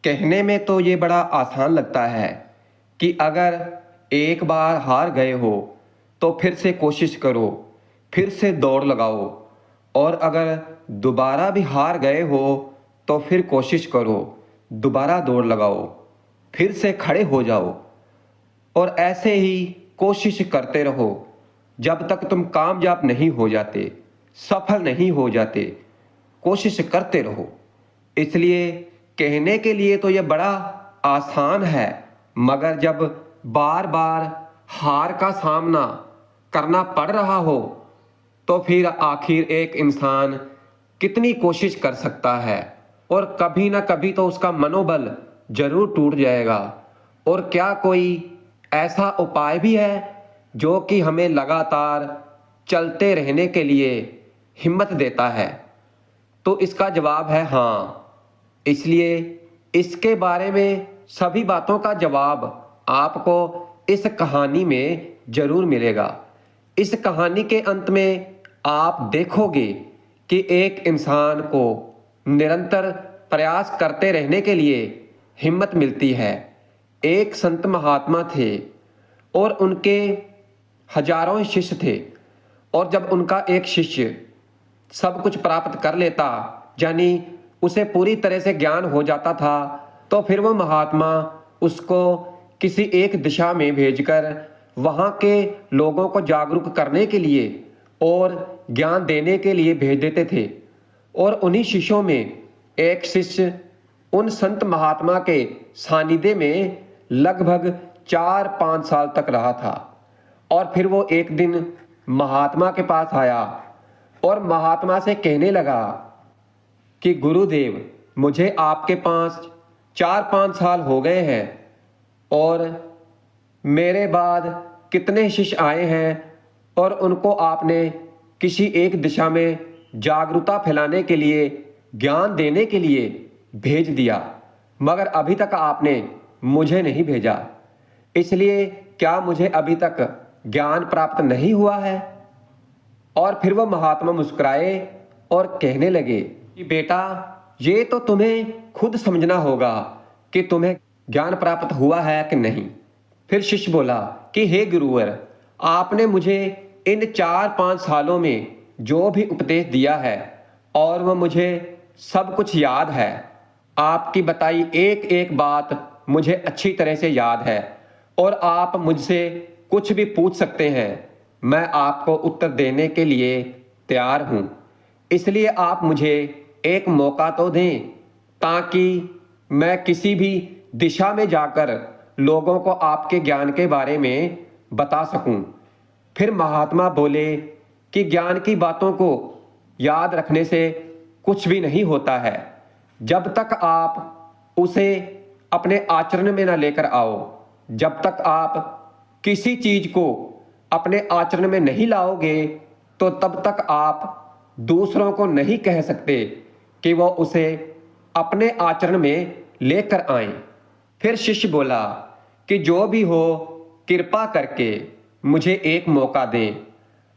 कहने में तो ये बड़ा आसान लगता है कि अगर एक बार हार गए हो तो फिर से कोशिश करो, फिर से दौड़ लगाओ। और अगर दोबारा भी हार गए हो तो फिर कोशिश करो, दोबारा दौड़ लगाओ, फिर से खड़े हो जाओ। और ऐसे ही कोशिश करते रहो जब तक तुम कामयाब नहीं हो जाते, सफल नहीं हो जाते। कोशिश करते रहो। इसलिए कहने के लिए तो यह बड़ा आसान है, मगर जब बार बार हार का सामना करना पड़ रहा हो तो फिर आखिर एक इंसान कितनी कोशिश कर सकता है। और कभी ना कभी तो उसका मनोबल जरूर टूट जाएगा। और क्या कोई ऐसा उपाय भी है जो कि हमें लगातार चलते रहने के लिए हिम्मत देता है? तो इसका जवाब है हाँ। इसलिए इसके बारे में सभी बातों का जवाब आपको इस कहानी में जरूर मिलेगा। इस कहानी के अंत में आप देखोगे कि एक इंसान को निरंतर प्रयास करते रहने के लिए हिम्मत मिलती है। एक संत महात्मा थे और उनके हजारों शिष्य थे। और जब उनका एक शिष्य सब कुछ प्राप्त कर लेता, यानी उसे पूरी तरह से ज्ञान हो जाता था, तो फिर वो महात्मा उसको किसी एक दिशा में भेजकर वहाँ के लोगों को जागरूक करने के लिए और ज्ञान देने के लिए भेज देते थे। और उन्हीं शिष्यों में एक शिष्य उन संत महात्मा के सानिध्य में लगभग 4-5 साल तक रहा था। और फिर वो एक दिन महात्मा के पास आया और महात्मा से कहने लगा कि गुरुदेव, मुझे आपके पास 4-5 साल हो गए हैं और मेरे बाद कितने शिष्य आए हैं और उनको आपने किसी एक दिशा में जागरूकता फैलाने के लिए, ज्ञान देने के लिए भेज दिया, मगर अभी तक आपने मुझे नहीं भेजा। इसलिए क्या मुझे अभी तक ज्ञान प्राप्त नहीं हुआ है? और फिर वो महात्मा मुस्कुराए और कहने लगे कि बेटा, ये तो तुम्हें खुद समझना होगा कि तुम्हें ज्ञान प्राप्त हुआ है कि नहीं। फिर शिष्य बोला कि हे गुरुवर, आपने मुझे इन 4-5 सालों में जो भी उपदेश दिया है और वह मुझे सब कुछ याद है। आपकी बताई एक एक बात मुझे अच्छी तरह से याद है और आप मुझसे कुछ भी पूछ सकते हैं, मैं आपको उत्तर देने के लिए तैयार हूं। इसलिए आप मुझे एक मौका तो दें ताकि मैं किसी भी दिशा में जाकर लोगों को आपके ज्ञान के बारे में बता सकूं। फिर महात्मा बोले कि ज्ञान की बातों को याद रखने से कुछ भी नहीं होता है जब तक आप उसे अपने आचरण में ना लेकर आओ। जब तक आप किसी चीज को अपने आचरण में नहीं लाओगे तो तब तक आप दूसरों को नहीं कह सकते कि वो उसे अपने आचरण में लेकर आए। फिर शिष्य बोला कि जो भी हो, कृपा करके मुझे एक मौका दें।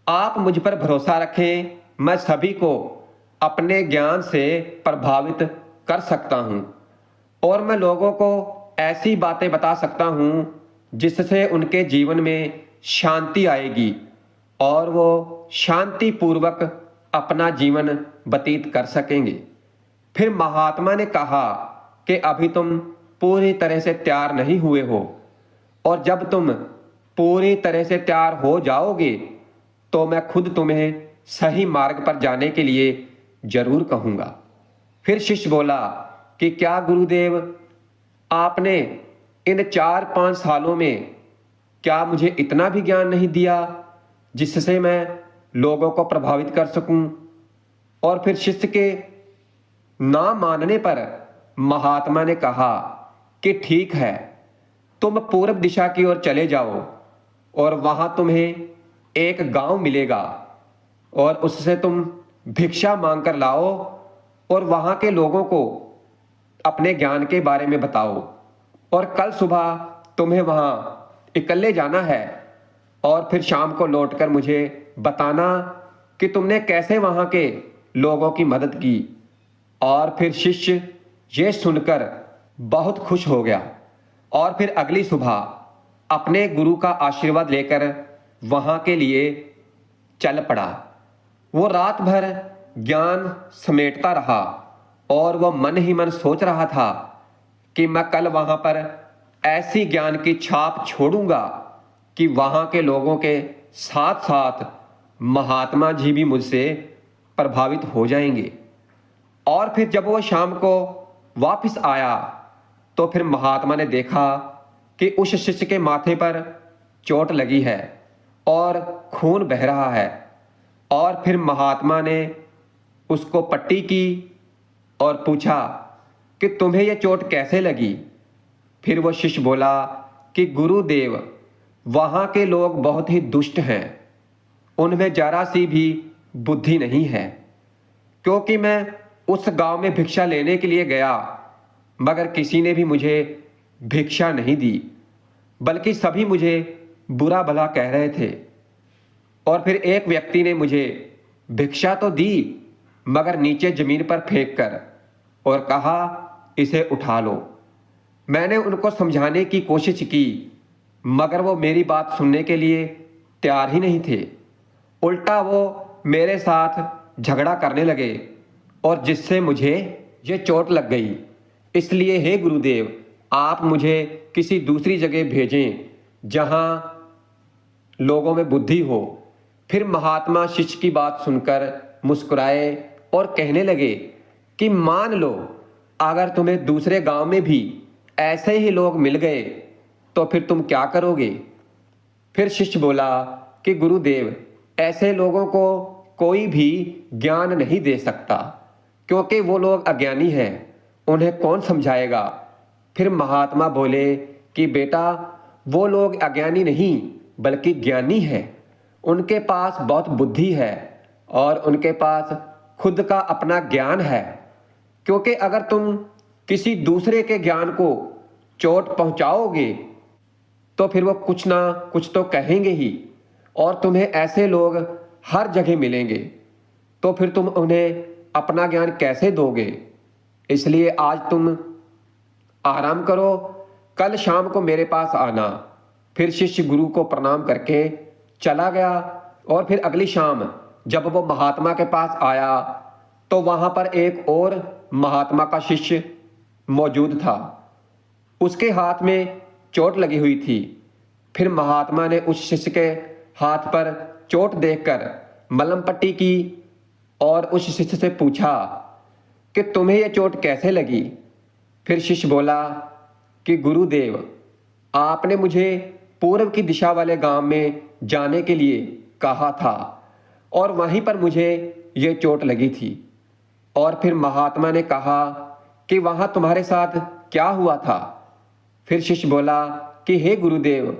आप मुझ पर भरोसा रखें, मैं सभी को अपने ज्ञान से प्रभावित कर सकता हूं और मैं लोगों को ऐसी बातें बता सकता हूं जिससे उनके जीवन में शांति आएगी और वो शांति पूर्वक अपना जीवन व्यतीत कर सकेंगे। फिर महात्मा ने कहा कि अभी तुम पूरी तरह से तैयार नहीं हुए हो और जब तुम पूरी तरह से तैयार हो जाओगे तो मैं खुद तुम्हें सही मार्ग पर जाने के लिए जरूर कहूंगा। फिर शिष्य बोला कि क्या गुरुदेव, आपने इन 4-5 सालों में क्या मुझे इतना भी ज्ञान नहीं दिया जिससे मैं लोगों को प्रभावित कर सकूं? और फिर शिष्य के ना मानने पर महात्मा ने कहा कि ठीक है, तुम पूर्व दिशा की ओर चले जाओ और वहां तुम्हें एक गांव मिलेगा और उससे तुम भिक्षा मांगकर लाओ और वहां के लोगों को अपने ज्ञान के बारे में बताओ। और कल सुबह तुम्हें वहां इकल्ले जाना है और फिर शाम को लौटकर मुझे बताना कि तुमने कैसे वहां के लोगों की मदद की। और फिर शिष्य ये सुनकर बहुत खुश हो गया और फिर अगली सुबह अपने गुरु का आशीर्वाद लेकर वहाँ के लिए चल पड़ा। वो रात भर ज्ञान समेटता रहा और वह मन ही मन सोच रहा था कि मैं कल वहाँ पर ऐसी ज्ञान की छाप छोड़ूंगा कि वहाँ के लोगों के साथ साथ महात्मा जी भी मुझसे प्रभावित हो जाएंगे। और फिर जब वो शाम को वापस आया तो फिर महात्मा ने देखा कि उस शिष्य के माथे पर चोट लगी है और खून बह रहा है। और फिर महात्मा ने उसको पट्टी की और पूछा कि तुम्हें यह चोट कैसे लगी। फिर वो शिष्य बोला कि गुरुदेव, वहाँ के लोग बहुत ही दुष्ट हैं, उनमें जरा सी भी बुद्धि नहीं है। क्योंकि मैं उस गांव में भिक्षा लेने के लिए गया मगर किसी ने भी मुझे भिक्षा नहीं दी, बल्कि सभी मुझे बुरा भला कह रहे थे। और फिर एक व्यक्ति ने मुझे भिक्षा तो दी मगर नीचे जमीन पर फेंक कर और कहा, इसे उठा लो। मैंने उनको समझाने की कोशिश की मगर वो मेरी बात सुनने के लिए तैयार ही नहीं थे। उल्टा वो मेरे साथ झगड़ा करने लगे और जिससे मुझे ये चोट लग गई। इसलिए हे गुरुदेव, आप मुझे किसी दूसरी जगह भेजें जहां लोगों में बुद्धि हो। फिर महात्मा शिष्य की बात सुनकर मुस्कुराए और कहने लगे कि मान लो अगर तुम्हें दूसरे गांव में भी ऐसे ही लोग मिल गए तो फिर तुम क्या करोगे। फिर शिष्य बोला कि गुरुदेव, ऐसे लोगों को कोई भी ज्ञान नहीं दे सकता क्योंकि वो लोग अज्ञानी हैं, उन्हें कौन समझाएगा। फिर महात्मा बोले कि बेटा, वो लोग अज्ञानी नहीं बल्कि ज्ञानी हैं। उनके पास बहुत बुद्धि है और उनके पास खुद का अपना ज्ञान है। क्योंकि अगर तुम किसी दूसरे के ज्ञान को चोट पहुंचाओगे तो फिर वो कुछ ना कुछ तो कहेंगे ही और तुम्हें ऐसे लोग हर जगह मिलेंगे, तो फिर तुम उन्हें अपना ज्ञान कैसे दोगे। इसलिए आज तुम आराम करो, कल शाम को मेरे पास आना। फिर शिष्य गुरु को प्रणाम करके चला गया। और फिर अगली शाम जब वो महात्मा के पास आया तो वहां पर एक और महात्मा का शिष्य मौजूद था। उसके हाथ में चोट लगी हुई थी। फिर महात्मा ने उस शिष्य के हाथ पर चोट देखकर मलहम पट्टी की और उस शिष्य से पूछा कि तुम्हें यह चोट कैसे लगी। फिर शिष्य बोला कि गुरुदेव, आपने मुझे पूर्व की दिशा वाले गांव में जाने के लिए कहा था और वहीं पर मुझे ये चोट लगी थी। और फिर महात्मा ने कहा कि वहां तुम्हारे साथ क्या हुआ था। फिर शिष्य बोला कि हे गुरुदेव,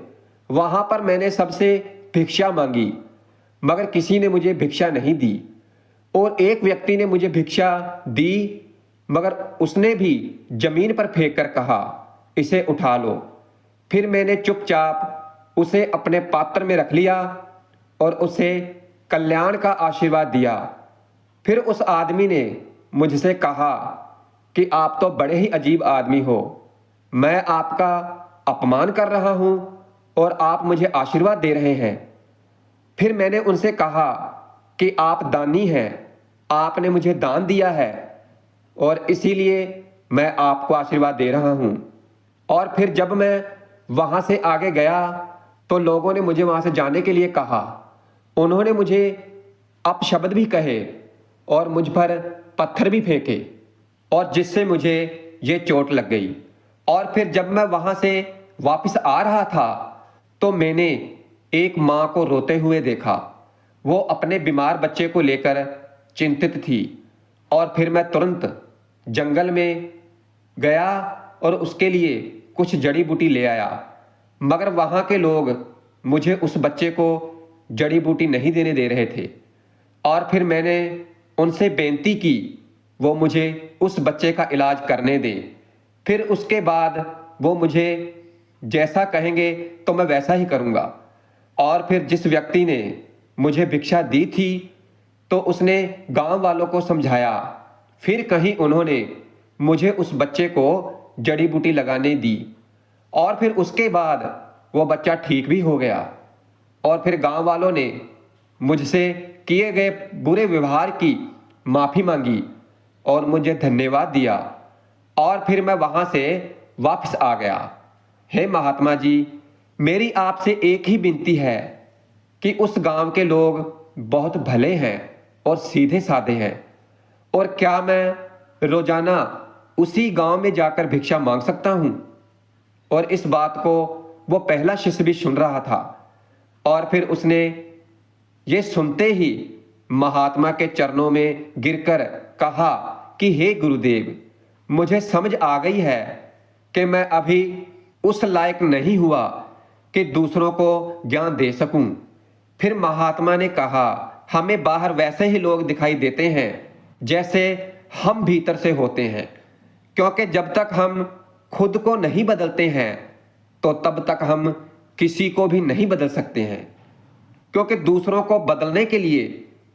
वहां पर मैंने सबसे भिक्षा मांगी मगर किसी ने मुझे भिक्षा नहीं दी और एक व्यक्ति ने मुझे भिक्षा दी मगर उसने भी जमीन पर फेंक कर कहा, इसे उठा लो। फिर मैंने चुपचाप उसे अपने पात्र में रख लिया और उसे कल्याण का आशीर्वाद दिया। फिर उस आदमी ने मुझसे कहा कि आप तो बड़े ही अजीब आदमी हो, मैं आपका अपमान कर रहा हूं और आप मुझे आशीर्वाद दे रहे हैं। फिर मैंने उनसे कहा कि आप दानी हैं, आपने मुझे दान दिया है और इसीलिए मैं आपको आशीर्वाद दे रहा हूं। और फिर जब मैं वहां से आगे गया तो लोगों ने मुझे वहां से जाने के लिए कहा। उन्होंने मुझे अपशब्द भी कहे और मुझ पर पत्थर भी फेंके और जिससे मुझे ये चोट लग गई। और फिर जब मैं वहां से वापस आ रहा था तो मैंने एक माँ को रोते हुए देखा। वो अपने बीमार बच्चे को लेकर चिंतित थी। और फिर मैं तुरंत जंगल में गया और उसके लिए कुछ जड़ी बूटी ले आया मगर वहाँ के लोग मुझे उस बच्चे को जड़ी बूटी नहीं देने दे रहे थे। और फिर मैंने उनसे बेनती की वो मुझे उस बच्चे का इलाज करने दें। फिर उसके बाद वो मुझे जैसा कहेंगे तो मैं वैसा ही करूँगा। और फिर जिस व्यक्ति ने मुझे भिक्षा दी थी तो उसने गांव वालों को समझाया। फिर कहीं उन्होंने मुझे उस बच्चे को जड़ी बूटी लगाने दी और फिर उसके बाद वो बच्चा ठीक भी हो गया। और फिर गांव वालों ने मुझसे किए गए बुरे व्यवहार की माफ़ी मांगी और मुझे धन्यवाद दिया और फिर मैं वहाँ से वापस आ गया। हे महात्मा जी, मेरी आपसे एक ही विनती है कि उस गांव के लोग बहुत भले हैं और सीधे साधे हैं, और क्या मैं रोजाना उसी गांव में जाकर भिक्षा मांग सकता हूं? और इस बात को वो पहला शिष्य भी सुन रहा था और फिर उसने ये सुनते ही महात्मा के चरणों में गिरकर कहा कि हे गुरुदेव, मुझे समझ आ गई है कि मैं अभी उस लायक नहीं हुआ कि दूसरों को ज्ञान दे सकूं। फिर महात्मा ने कहा, हमें बाहर वैसे ही लोग दिखाई देते हैं जैसे हम भीतर से होते हैं, क्योंकि जब तक हम खुद को नहीं बदलते हैं तो तब तक हम किसी को भी नहीं बदल सकते हैं। क्योंकि दूसरों को बदलने के लिए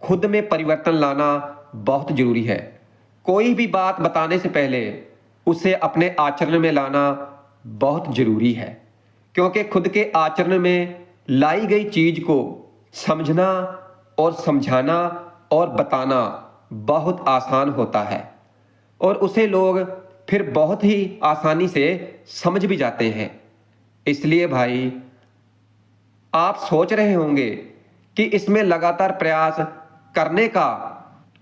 खुद में परिवर्तन लाना बहुत जरूरी है। कोई भी बात बताने से पहले उसे अपने आचरण में लाना बहुत जरूरी है, क्योंकि खुद के आचरण में लाई गई चीज को समझना और समझाना और बताना बहुत आसान होता है और उसे लोग फिर बहुत ही आसानी से समझ भी जाते हैं। इसलिए भाई, आप सोच रहे होंगे कि इसमें लगातार प्रयास करने का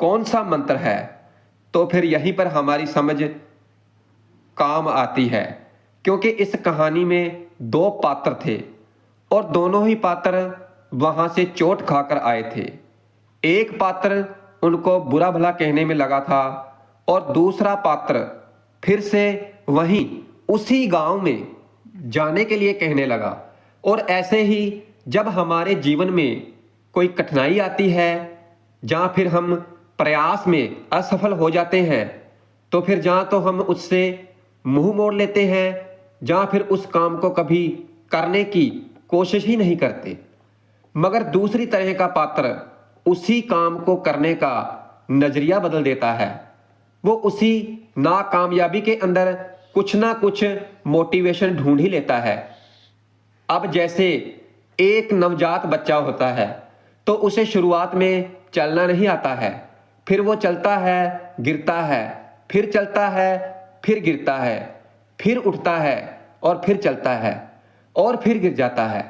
कौन सा मंत्र है, तो फिर यहीं पर हमारी समझ काम आती है। क्योंकि इस कहानी में दो पात्र थे और दोनों ही पात्र वहां से चोट खाकर आए थे। एक पात्र उनको बुरा भला कहने में लगा था और दूसरा पात्र फिर से वहीं उसी गांव में जाने के लिए कहने लगा। और ऐसे ही जब हमारे जीवन में कोई कठिनाई आती है, जहां फिर हम प्रयास में असफल हो जाते हैं, तो फिर जहां तो हम उससे मुंह मोड़ लेते हैं, जहां फिर उस काम को कभी करने की कोशिश ही नहीं करते। मगर दूसरी तरह का पात्र उसी काम को करने का नजरिया बदल देता है। वो उसी नाकामयाबी के अंदर कुछ ना कुछ मोटिवेशन ढूंढ ही लेता है। अब जैसे एक नवजात बच्चा होता है तो उसे शुरुआत में चलना नहीं आता है, फिर वो चलता है, गिरता है, फिर चलता है, फिर गिरता है, फिर उठता है और फिर चलता है और फिर गिर जाता है।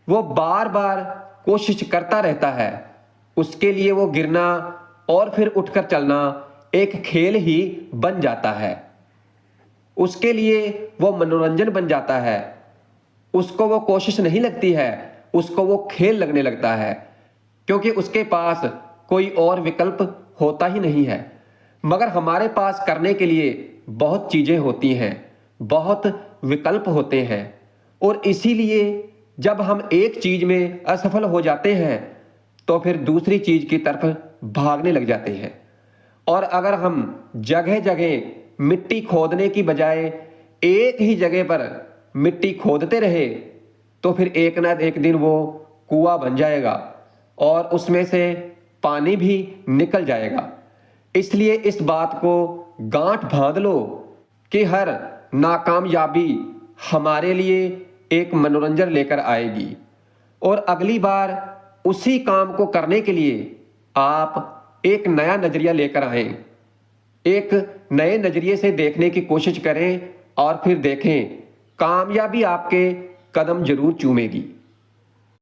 वो बार बार कोशिश करता रहता है। उसके लिए वो गिरना और फिर उठकर चलना एक खेल ही बन जाता है। उसके लिए वो मनोरंजन बन जाता है। उसको वो कोशिश नहीं लगती है, उसको वो खेल लगने लगता है, क्योंकि उसके पास कोई और विकल्प होता ही नहीं है। मगर हमारे पास करने के लिए बहुत चीजें होती हैं, बहुत विकल्प होते हैं, और इसीलिए जब हम एक चीज में असफल हो जाते हैं तो फिर दूसरी चीज की तरफ भागने लग जाते हैं। और अगर हम जगह जगह मिट्टी खोदने की बजाय एक ही जगह पर मिट्टी खोदते रहे तो फिर एक ना एक दिन वो कुआं बन जाएगा और उसमें से पानी भी निकल जाएगा। इसलिए इस बात को गांठ बांध लो कि हर नाकामयाबी हमारे लिए एक मनोरंजन लेकर आएगी, और अगली बार उसी काम को करने के लिए आप एक नया नजरिया लेकर आएं, एक नए नजरिए से देखने की कोशिश करें और फिर देखें कामयाबी आपके कदम जरूर चूमेगी।